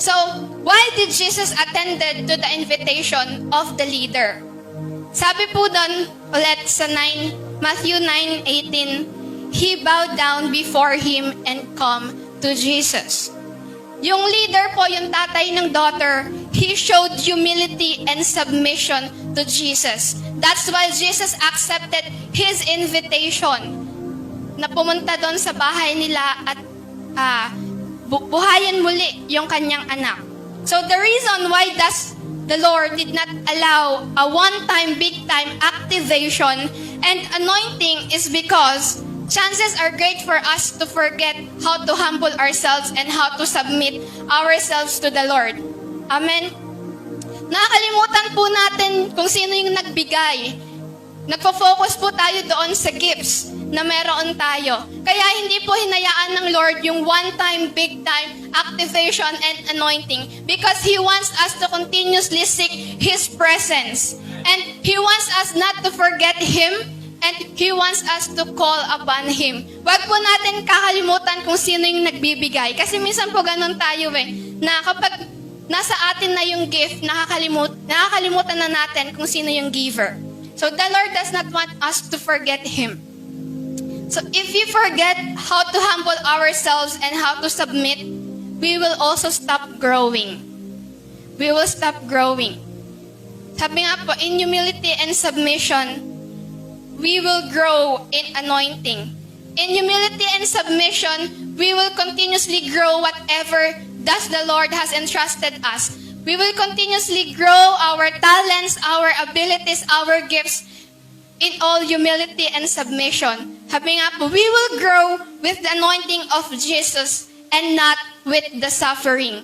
So, why did Jesus attended to the invitation of the leader? Sabi po doon ulit sa Matthew 9:18, he bowed down before him and come to Jesus. Yung leader po, yung tatay ng daughter, he showed humility and submission to Jesus. That's why Jesus accepted his invitation na pumunta doon sa bahay nila at buhayin muli yung kanyang anak. So the reason why the Lord did not allow a one-time, big-time activation and anointing is because chances are great for us to forget how to humble ourselves and how to submit ourselves to the Lord. Amen? Nakakalimutan po natin kung sino yung nagbigay. Nagpo-focus po tayo doon sa gifts na meron tayo. Kaya hindi po hinayaan ng Lord yung one-time, big-time activation and anointing because He wants us to continuously seek His presence. And He wants us not to forget Him and He wants us to call upon Him. Wag po natin kakalimutan kung sino yung nagbibigay. Kasi minsan po ganun tayo na kapag nasa atin na yung gift, nakakalimutan na natin kung sino yung giver. So the Lord does not want us to forget Him. So if we forget how to humble ourselves and how to submit, we will also stop growing. We will stop growing. Sabi nga po, in humility and submission, we will grow in anointing. In humility and submission, we will continuously grow whatever thus the Lord has entrusted us. We will continuously grow our talents, our abilities, our gifts in all humility and submission. Sabi nga po, we will grow with the anointing of Jesus and not with the suffering.